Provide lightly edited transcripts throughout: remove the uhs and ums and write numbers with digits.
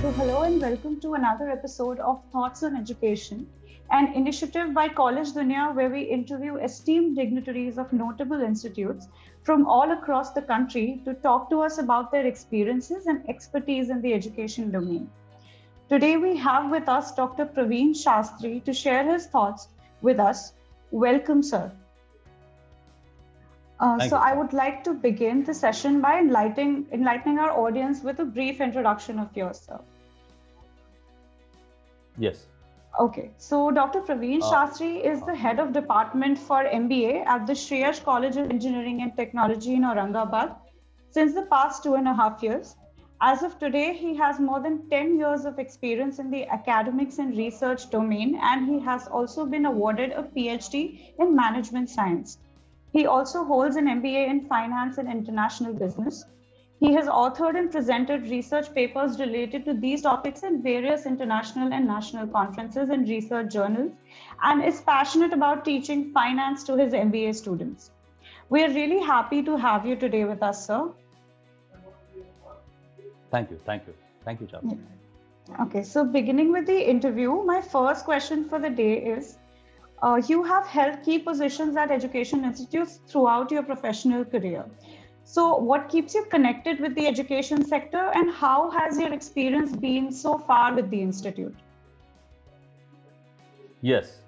So, hello and welcome to another episode of Thoughts on Education, an initiative by College Dunia where we interview esteemed dignitaries of notable institutes from all across the country to talk to us about their experiences and expertise in the education domain. Today, we have with us Dr. Praveen Shastri to share his thoughts with us. Welcome, sir. Thank So, you. I would like to begin the session by enlightening our audience with a brief introduction of yours, sir. Yes. Okay, so Dr. Praveen Uh, Shastri is the head of department for MBA at the Shreyash College of Engineering and Technology in Aurangabad since the past 2.5 years. As of today, he has more than 10 years of experience in the academics and research domain, and he has also been awarded a PhD in management science. He also holds an MBA in finance and international business. He has authored and presented research papers related to these topics in various international and national conferences and research journals, and is passionate about teaching finance to his MBA students. We are really happy to have you today with us, sir. Thank you. Thank you. Thank you, Charles. Okay, so beginning with the interview, my first question for the day is you have held key positions at education institutes throughout your professional career. So, what keeps you connected with the education sector, and how has your experience been so far with the institute? Yes.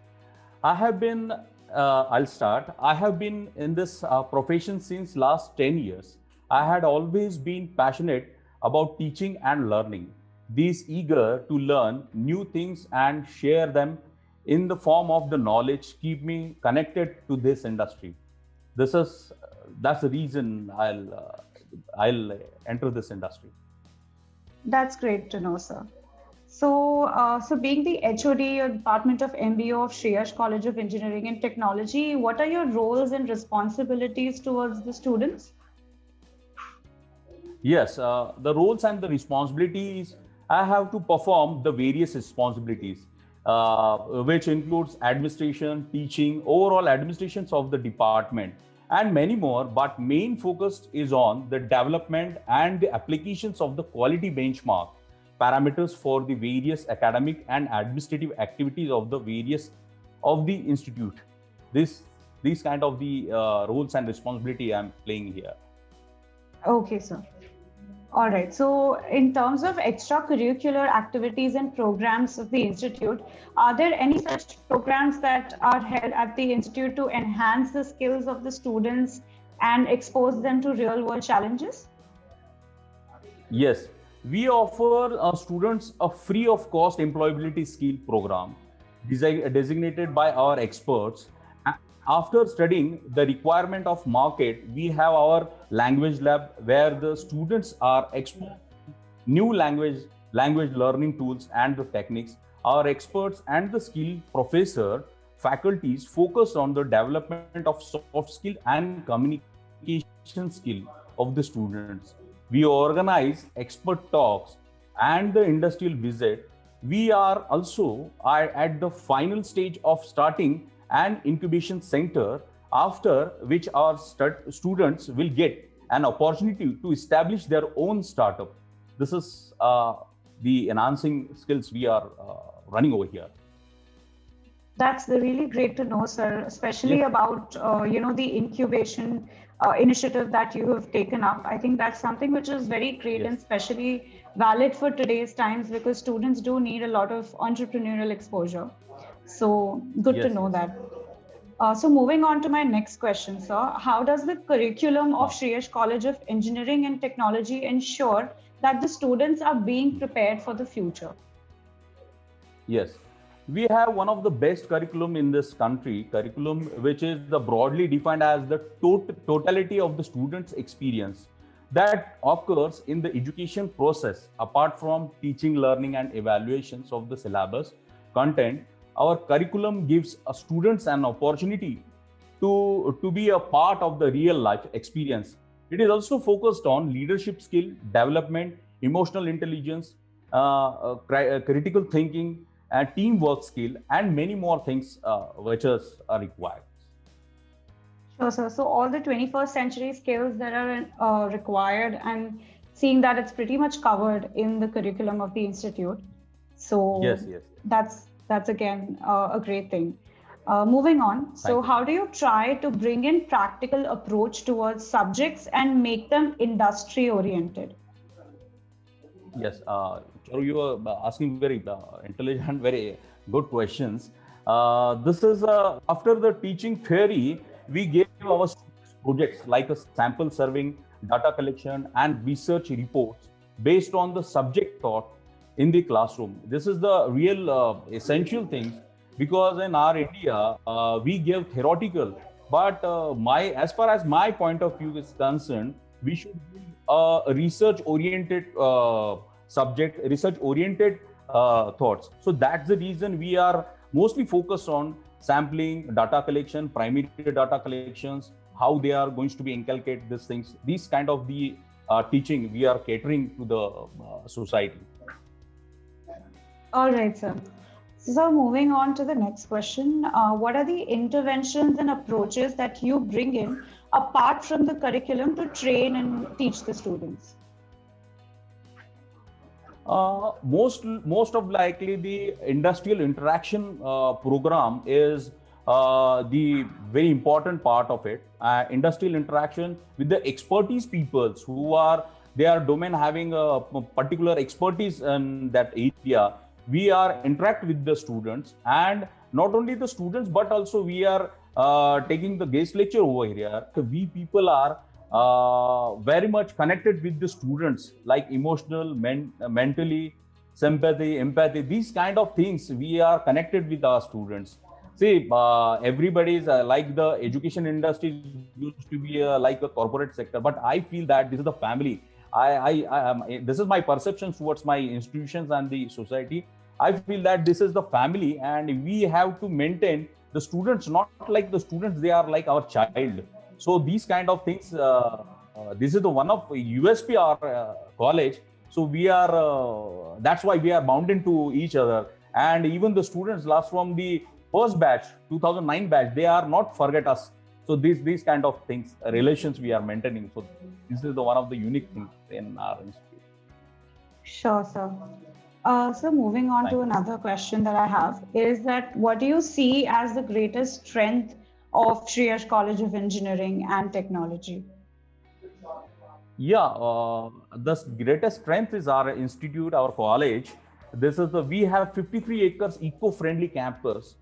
I have been, I'll start. I have been in this profession since last 10 years. I had always been passionate about teaching and learning. These eager to learn new things and share them in the form of the knowledge keep me connected to this industry. This is that's the reason I'll enter this industry. That's great to know, sir. So being the HOD or Department of MBO of Shreyash College of Engineering and Technology, what are your roles and responsibilities towards the students? Yes, the roles and the responsibilities I have to perform the various responsibilities, which includes administration, teaching, overall administrations of the department, and many more. But main focus is on the development and the applications of the quality benchmark parameters for the various academic and administrative activities of the various of the institute. This these kind of the roles and responsibility I'm playing here. Okay, sir. All right. So, in terms of extracurricular activities and programs of the Institute, are there any such programs that are held at the Institute to enhance the skills of the students and expose them to real world challenges? Yes, we offer students a free of cost employability skill program designated by our experts. After studying the requirement of market, we have our language lab where the students are exposed new language learning tools and the techniques. Our experts and the skilled professor faculties focus on the development of soft skill and communication skill of the students. We organize expert talks and the industrial visit. We are also at the final stage of starting an incubation center, after which our students will get an opportunity to establish their own startup. This is the enhancing skills we are running over here. That's really great to know, sir, especially Yes, about the incubation initiative that you have taken up. I think that's something which is very great and yes, especially valid for today's times because students do need a lot of entrepreneurial exposure. So good to yes, know yes. that. So moving on to my next question, sir, how does the curriculum of Huh. Shreyash College of Engineering and Technology ensure that the students are being prepared for the future? Yes, we have one of the best curriculum in this country, curriculum which is the broadly defined as the totality of the student's experience that occurs in the education process apart from teaching, learning and evaluations of the syllabus content. Our curriculum gives students an opportunity to be a part of the real life experience. It is also focused on leadership skill development, emotional intelligence, critical thinking, teamwork skill, and many more things which are required. Sure, sir. So all the 21st century skills that are required and seeing that it's pretty much covered in the curriculum of the institute. So Yes, yes. that's again a great thing. Moving on, so Thank you. how do you try to bring in practical approach towards subjects and make them industry oriented? Yes, Charu, you are asking very intelligent, very good questions. This is after the teaching theory, we gave our students projects like a sample serving, data collection, and research reports based on the subject taught in the classroom. This is the real essential things because in our India, we give theoretical, but as far as my point of view is concerned, we should be a research oriented subject, research oriented thoughts. So that's the reason we are mostly focused on sampling, data collection, primary data collections, how they are going to be inculcate these things. These kind of the teaching we are catering to the society. All right, sir. So moving on to the next question, what are the interventions and approaches that you bring in apart from the curriculum to train and teach the students? Most of likely the industrial interaction program is the very important part of it. Industrial interaction with the expertise peoples who are their domain having a particular expertise in that area. We are interact with the students, and not only the students but also we are taking the guest lecture over here. We people are very much connected with the students, like emotional, mentally, sympathy, empathy, these kind of things. We are connected with our students. See, everybody's like the education industry used to be like a corporate sector, but I feel that this is the family. This is my perception towards my institutions and the society. I feel that this is the family, and we have to maintain the students, not like the students, they are like our child. So these kind of things, this is the one of USP our college. So we are, that's why we are bound into each other. And even the students last from the first batch, 2009 batch, they are not forget us. So these kind of things, relations we are maintaining. So this is the one of the unique things in our institute. Sure, sir. So moving on to another question that I have is that what do you see as the greatest strength of Shreyas College of Engineering and Technology? Yeah, the greatest strength is our institute, our college. We have 53 acres eco-friendly campus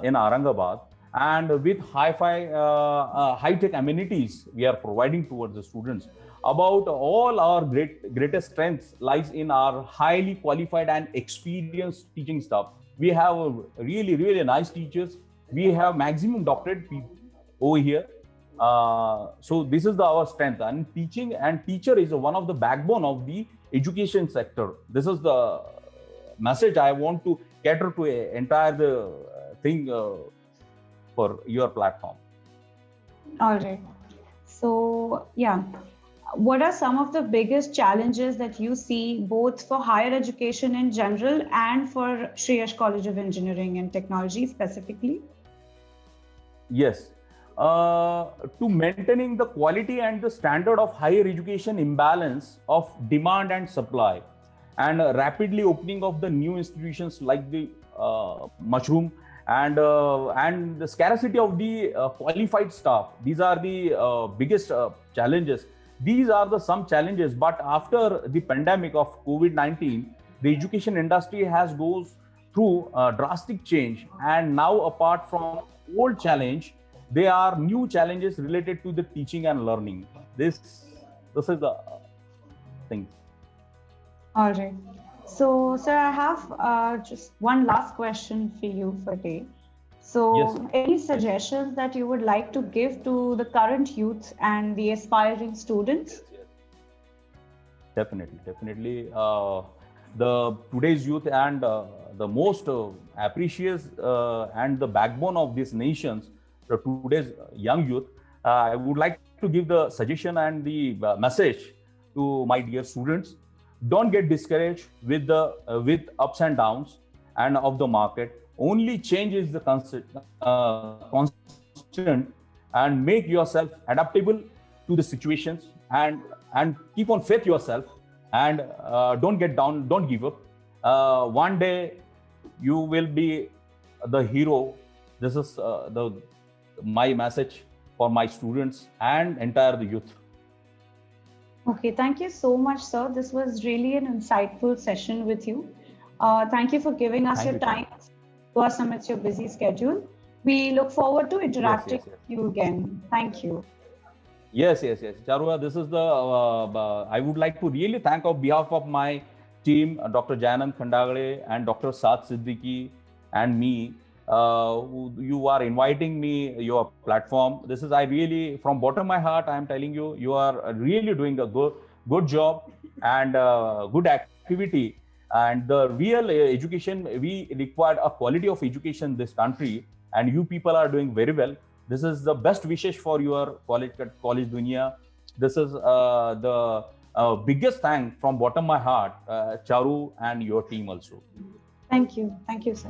in Aurangabad, and with high-tech amenities we are providing towards the students. About all our greatest strengths lies in our highly qualified and experienced teaching staff. We have really nice teachers. We have maximum doctorate people over here. So this is our strength, and teaching and teacher is one of the backbone of the education sector. This is the message I want to cater to entire thing for your platform. All right. So yeah, what are some of the biggest challenges that you see both for higher education in general and for Shreyas College of Engineering and Technology specifically? Yes. To maintaining the quality and the standard of higher education imbalance of demand and supply, and rapidly opening of the new institutions like the mushroom, and the scarcity of the qualified staff. These are the biggest challenges. These are some challenges, but after the pandemic of COVID-19, the education industry has goes through drastic change, and now apart from old challenge, there are new challenges related to the teaching and learning. This is the thing. All right. So, sir, I have just one last question for you for today. So, Yes. any suggestions that you would like to give to the current youth and the aspiring students? Definitely. The today's youth and the most appreciates and the backbone of these nations, the today's young youth. I would like to give the suggestion and the message to my dear students. Don't get discouraged with with ups and downs and of the market. Only change is the constant, and make yourself adaptable to the situations, and keep on faith yourself, and don't get down, don't give up. One day you will be the hero. This is my message for my students and entire the youth. Okay, thank you so much, sir. This was really an insightful session with you. Thank you for giving us your time to us amidst your busy schedule. We look forward to interacting with you again. Thank you. Yes. Charua, this is the, I would like to really thank on behalf of my team, Dr. Jayanand Khandagale and Dr. Saad Siddiqui and me. You are inviting me your platform. This is, I really, from bottom of my heart, I am telling you, you are really doing a good job and good activity. And the real education, we require a quality of education in this country, and you people are doing very well. This is the best wishes for your college dunia. This is the biggest thank from bottom of my heart, Charu and your team also. Thank you, sir.